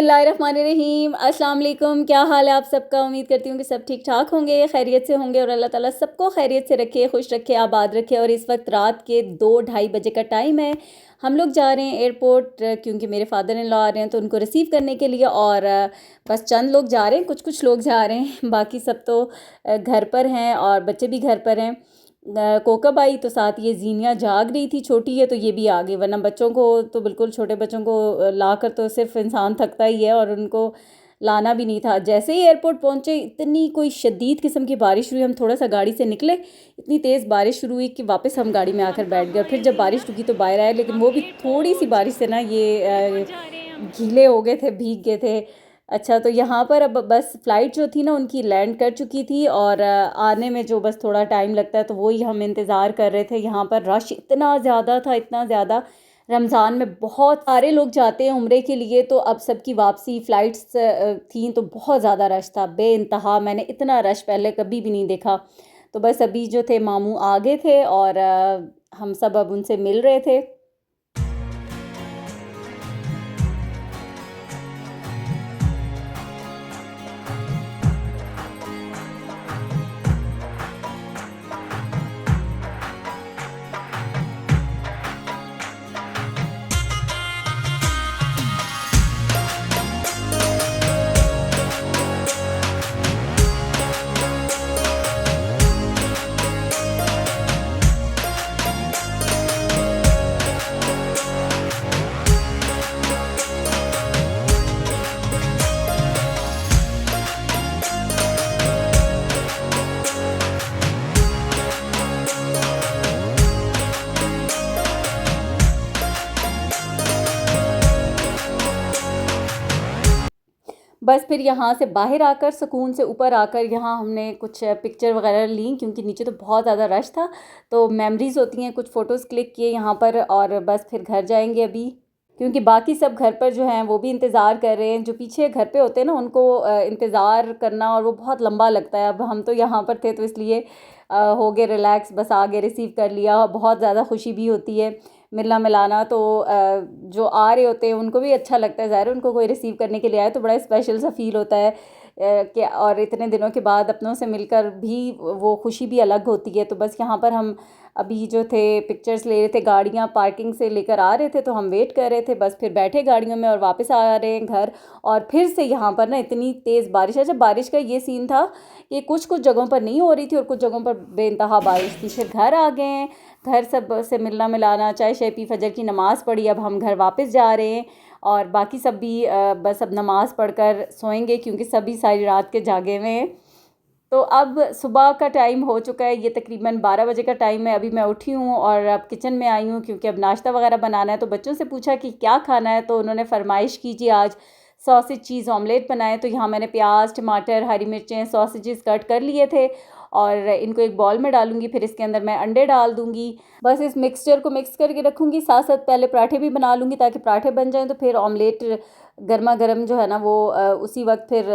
बिस्मिल्लाहिर्रहमानिर्रहीम। अस्सलाम वालेकुम। क्या हाल है आप सबका? उम्मीद करती हूँ कि सब ठीक ठाक होंगे, खैरियत से होंगे और अल्लाह ताला सबको खैरियत से रखे, खुश रखे, आबाद रखे। और इस वक्त रात के 2-2:30 बजे का टाइम है। हम लोग जा रहे हैं एयरपोर्ट क्योंकि मेरे फादर इन लॉ आ रहे हैं तो उनको रिसीव करने के लिए। और बस चंद लोग जा रहे हैं, कुछ कुछ लोग जा रहे हैं, बाकी सब तो घर पर हैं और बच्चे भी घर पर हैं। कोकब आई तो साथ ये जीनिया जाग रही थी, छोटी है तो ये भी आ गई, वरना बच्चों को तो बिल्कुल, छोटे बच्चों को ला कर तो सिर्फ इंसान थकता ही है और उनको लाना भी नहीं था। जैसे ही एयरपोर्ट पहुंचे इतनी कोई शदीद किस्म की बारिश हुई, हम थोड़ा सा गाड़ी से निकले, इतनी तेज़ बारिश शुरू हुई कि वापस हम गाड़ी में आकर बैठ गए। फिर जब बारिश रुकी तो बाहर आए, लेकिन वो भी थोड़ी सी बारिश से ना ये गीले हो गए थे, भीग गए थे। अच्छा, तो यहाँ पर अब बस फ़्लाइट जो थी ना उनकी लैंड कर चुकी थी और आने में जो बस थोड़ा टाइम लगता है तो वही हम इंतज़ार कर रहे थे। यहाँ पर रश इतना ज़्यादा था, इतना ज़्यादा। रमज़ान में बहुत सारे लोग जाते हैं उम्रे के लिए, तो अब सबकी वापसी फ़्लाइट्स थी तो बहुत ज़्यादा रश था, बेइंतहा। मैंने इतना रश पहले कभी भी नहीं देखा। तो बस अभी जो थे मामू आ गए थे और हम सब अब उनसे मिल रहे थे। बस फिर यहाँ से बाहर आकर, सुकून से ऊपर आकर, यहाँ हमने कुछ पिक्चर वगैरह ली क्योंकि नीचे तो बहुत ज़्यादा रश था। तो मेमोरीज़ होती हैं, कुछ फ़ोटोज़ क्लिक किए यहाँ पर और बस फिर घर जाएंगे अभी, क्योंकि बाकी सब घर पर जो हैं वो भी इंतज़ार कर रहे हैं। जो पीछे घर पे होते हैं ना उनको इंतज़ार करना और वो बहुत लंबा लगता है। अब हम तो यहाँ पर थे तो इसलिए हो गए रिलैक्स, बस आगे रिसीव कर लिया। बहुत ज़्यादा खुशी भी होती है मिलना मिलाना, तो जो आ रहे होते हैं उनको भी अच्छा लगता है। ज़ाहिर है उनको कोई रिसीव करने के लिए आए तो बड़ा स्पेशल सा फील होता है कि, और इतने दिनों के बाद अपनों से मिलकर भी वो खुशी भी अलग होती है। तो बस यहाँ पर हम अभी जो थे पिक्चर्स ले रहे थे, गाड़ियाँ पार्किंग से लेकर आ रहे थे तो हम वेट कर रहे थे। बस फिर बैठे गाड़ियों में और वापस आ रहे हैं घर। और फिर से यहाँ पर ना इतनी तेज़ बारिश है। जब बारिश का ये सीन था कि कुछ कुछ जगहों पर नहीं हो रही थी और कुछ जगहों पर बेइंतहा बारिश थी। फिर घर आ गए हैं, घर सब से मिलना मिलाना, चाय शाय पी, फजर की नमाज़ पढ़ी। अब हम घर वापस जा रहे हैं और बाकी सब भी बस अब नमाज़ पढ़कर सोएंगे क्योंकि सभी सारी रात के जागे हुए हैं। तो अब सुबह का टाइम हो चुका है, ये तकरीबन 12 बजे का टाइम है। अभी मैं उठी हूँ और अब किचन में आई हूँ क्योंकि अब नाश्ता वगैरह बनाना है। तो बच्चों से पूछा कि क्या खाना है, तो उन्होंने फरमाइश की जी आज सॉसेज चीज़ ऑमलेट बनाए। तो यहाँ मैंने प्याज, टमाटर, हरी मिर्चें, सॉसेजेस कट कर लिए थे और इनको एक बॉल में डालूंगी। फिर इसके अंदर मैं अंडे डाल दूंगी। बस इस मिक्सचर को मिक्स करके रखूँगी। साथ साथ पहले पराठे भी बना लूँगी ताकि पराठे बन जाएँ, तो फिर ऑमलेट गर्मा गर्म जो है ना वो उसी वक्त फिर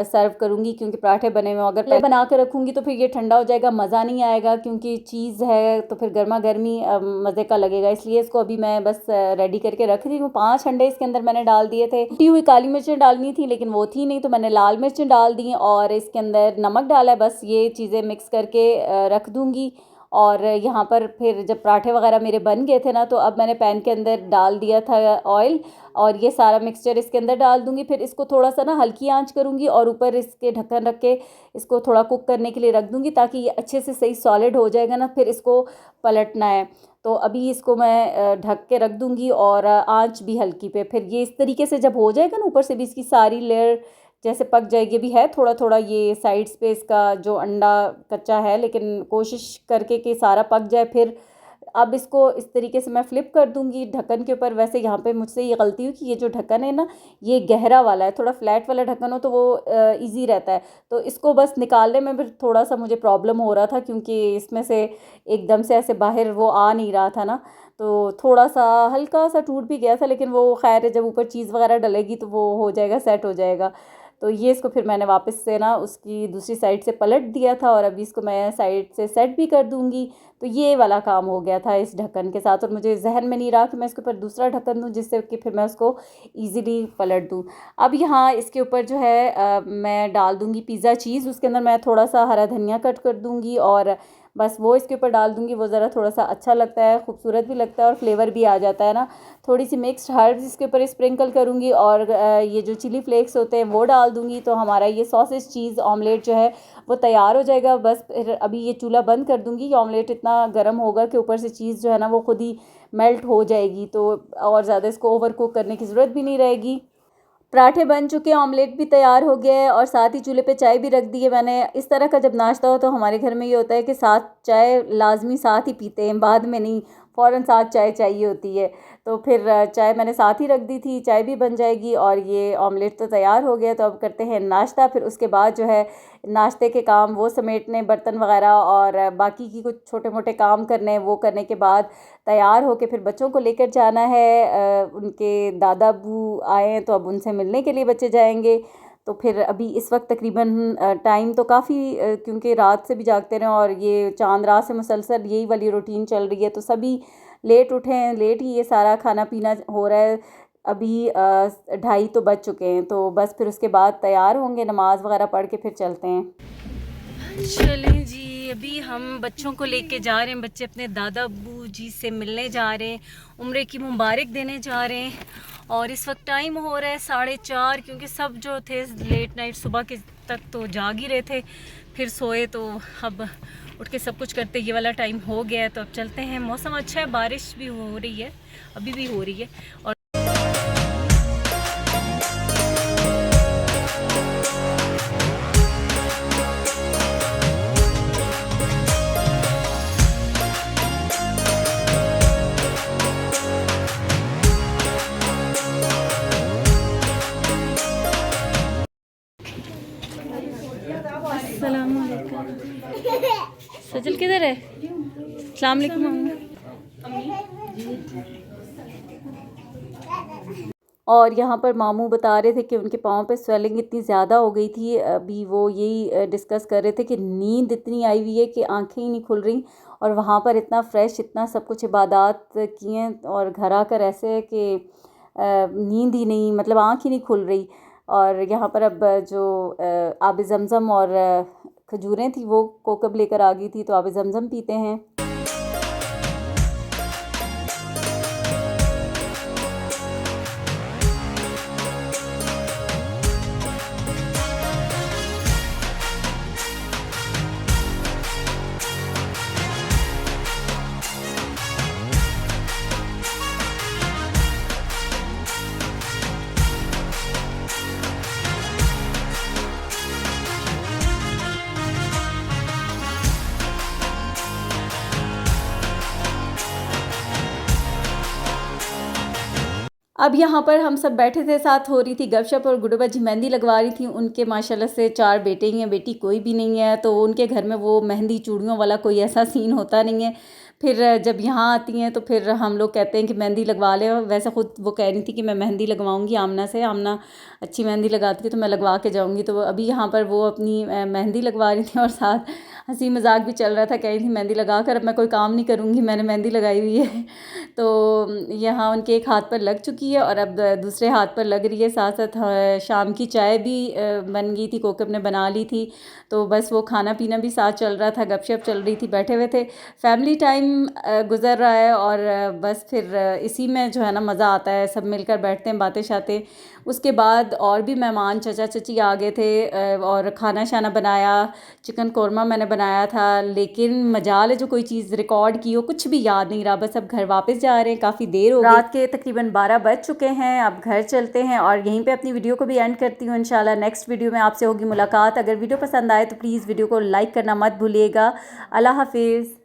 सर्व करूँगी क्योंकि पराठे बने हुए। अगर पहले बना के रखूँगी तो फिर ये ठंडा हो जाएगा, मज़ा नहीं आएगा, क्योंकि चीज़ है तो फिर गर्मा गर्मी मज़े का लगेगा। इसलिए इसको अभी मैं बस रेडी करके रख रही हूँ। 5 अंडे इसके अंदर मैंने डाल दिए थे। टूटी हुई काली मिर्चें डालनी थी लेकिन वो थी नहीं, तो मैंने लाल मिर्चें डाल दी और इसके अंदर नमक डाला है। बस ये चीज़ें मिक्स करके रख दूँगी। और यहाँ पर फिर जब पराठे वगैरह मेरे बन गए थे ना, तो अब मैंने पैन के अंदर डाल दिया था ऑयल और ये सारा मिक्सचर इसके अंदर डाल दूंगी। फिर इसको थोड़ा सा ना हल्की आंच करूंगी और ऊपर इसके ढक्कन रख के इसको थोड़ा कुक करने के लिए रख दूंगी ताकि ये अच्छे से सही सॉलिड हो जाएगा ना। फिर इसको पलटना है, तो अभी इसको मैं ढक के रख दूंगी और आंच भी हल्की पे। फिर ये इस तरीके से जब हो जाएगा ना, ऊपर से भी इसकी सारी लेयर जैसे पक जाएगी। भी है थोड़ा थोड़ा ये साइड्स पे इसका जो अंडा कच्चा है, लेकिन कोशिश करके कि सारा पक जाए। फिर अब इसको इस तरीके से मैं फ़्लिप कर दूंगी ढक्कन के ऊपर। वैसे यहाँ पे मुझसे ये गलती हुई कि ये जो ढक्कन है ना ये गहरा वाला है, थोड़ा फ्लैट वाला ढक्कन हो तो वो इजी रहता है। तो इसको बस निकालने में फिर थोड़ा सा मुझे प्रॉब्लम हो रहा था क्योंकि इसमें से एकदम से ऐसे बाहर वो आ नहीं रहा था ना, तो थोड़ा सा हल्का सा टूट भी गया था। लेकिन वो खैर जब ऊपर चीज़ वगैरह डलेगी तो वो हो जाएगा, सेट हो जाएगा। तो ये इसको फिर मैंने वापस से ना उसकी दूसरी साइड से पलट दिया था और अभी इसको मैं साइड से सेट भी कर दूँगी। तो ये वाला काम हो गया था इस ढक्कन के साथ और मुझे जहन में नहीं रहा कि मैं इसके ऊपर दूसरा ढक्कन दूँ जिससे कि फिर मैं उसको ईज़िली पलट दूँ। अब यहाँ इसके ऊपर जो है मैं डाल दूँगी पिज़्ज़ा चीज़, उसके अंदर मैं थोड़ा सा हरा धनिया कट कर दूँगी और बस वो इसके ऊपर डाल दूँगी। वो ज़रा थोड़ा सा अच्छा लगता है, खूबसूरत भी लगता है और फ्लेवर भी आ जाता है ना। थोड़ी सी मिक्स्ड हर्ब्स इसके ऊपर स्प्रिंकल करूँगी और ये जो चिली फ्लेक्स होते हैं वो डाल दूँगी। तो हमारा ये सॉसेज चीज़ ऑमलेट जो है वो तैयार हो जाएगा। बस फिर अभी ये चूल्हा बंद कर दूँगी। ये ऑमलेट इतना गर्म होगा कि ऊपर से चीज़ जो है ना वो खुद ही मेल्ट हो जाएगी, तो और ज़्यादा इसको ओवर कुक करने की ज़रूरत भी नहीं रहेगी। पराठे बन चुके हैं, ऑमलेट भी तैयार हो गया है और साथ ही चूल्हे पे चाय भी रख दी है मैंने। इस तरह का जब नाश्ता हो तो हमारे घर में ये होता है कि साथ चाय लाजमी साथ ही पीते हैं, बाद में नहीं, फ़ौरन साथ चाय चाहिए होती है। तो फिर चाय मैंने साथ ही रख दी थी, चाय भी बन जाएगी और ये ऑमलेट तो तैयार हो गया। तो अब करते हैं नाश्ता। फिर उसके बाद जो है नाश्ते के काम वो समेटने, बर्तन वगैरह और बाकी की कुछ छोटे मोटे काम करने, वो करने के बाद तैयार होके फिर बच्चों को लेकर जाना है। उनके दादा अब्बू आए हैं तो अब उनसे मिलने के लिए बच्चे जाएंगे। तो फिर अभी इस वक्त तकरीबन टाइम तो काफ़ी क्योंकि रात से भी जागते रहे और ये चांद रात से मुसलसल यही वाली रूटीन चल रही है, तो सभी लेट उठे हैं, लेट ही ये सारा खाना पीना हो रहा है। अभी 2:30 तो बज चुके हैं, तो बस फिर उसके बाद तैयार होंगे, नमाज़ वगैरह पढ़ के फिर चलते हैं। चलें जी, अभी हम बच्चों को लेके जा रहे हैं। बच्चे अपने दादा अब्बू जी से मिलने जा रहे हैं, उम्रे की मुबारक देने जा रहे हैं। और इस वक्त टाइम हो रहा है 4:30, क्योंकि सब जो थे लेट नाइट सुबह के तक तो जाग ही रहे थे, फिर सोए। तो अब उठ के सब कुछ करते ये वाला टाइम हो गया है। तो अब चलते हैं। मौसम अच्छा है, बारिश भी हो रही है, अभी भी हो रही है। और सजल किधर है? अस्सलाम वालेकुम अम्मी। और यहाँ पर मामू बता रहे थे कि उनके पाँव पे स्वेलिंग इतनी ज़्यादा हो गई थी। अभी वो यही डिस्कस कर रहे थे कि नींद इतनी आई हुई है कि आंखें ही नहीं खुल रही। और वहाँ पर इतना फ्रेश, इतना सब कुछ इबादत किए हैं और घर आकर ऐसे है कि नींद ही नहीं, मतलब आँख ही नहीं खुल रही। और यहाँ पर अब जो आब ज़मज़म और खजूरें थी वो कोकब लेकर आ गई थी, तो आब ज़मज़म पीते हैं। अब यहाँ पर हम सब बैठे थे, साथ हो रही थी गपशप और गुड्डू बाजी मेहंदी लगवा रही थी। उनके माशाल्लाह से 4 बेटे ही हैं, बेटी कोई भी नहीं है। तो उनके घर में वो मेहंदी चूड़ियों वाला कोई ऐसा सीन होता नहीं है। फिर जब यहाँ आती हैं तो फिर हम लोग कहते हैं कि मेहंदी लगवा लें। वैसे ख़ुद वो कह रही थी कि मैं मेहंदी लगवाऊंगी आमना से, आमना अच्छी मेहंदी लगाती है तो मैं लगवा के जाऊंगी। तो अभी यहाँ पर वो अपनी मेहंदी लगवा रही थी और साथ हंसी मजाक भी चल रहा था। कह रही थी मेहंदी लगा कर अब मैं कोई काम नहीं करूँगी, मैंने मेहंदी लगाई हुई है। तो यहाँ उनके एक हाथ पर लग चुकी है और अब दूसरे हाथ पर लग रही है। साथ साथ शाम की चाय भी बन गई थी, कोकब ने बना ली थी। तो बस वो खाना पीना भी साथ चल रहा था, गपशप चल रही थी, बैठे हुए थे। फैमिली टाइम गुज़र रहा है और बस फिर इसी में जो है ना मज़ा आता है, सब मिलकर बैठते हैं, बातें शातें। उसके बाद और भी मेहमान चचा चची आ गए थे और खाना शाना बनाया। चिकन कौरमा मैंने बनाया था, लेकिन मजाल है जो कोई चीज़ रिकॉर्ड की हो कुछ भी याद नहीं रहा। बस अब घर वापस जा रहे हैं, काफ़ी देर हो गई, रात के तकरीबन 12 बज चुके हैं। अब घर चलते हैं और यहीं पे अपनी वीडियो को भी एंड करती हूँ। इंशाल्लाह नेक्स्ट वीडियो में आपसे होगी मुलाकात। अगर वीडियो पसंद आए तो प्लीज़ वीडियो को लाइक करना मत भूलिएगा। अल्लाह हाफिज़।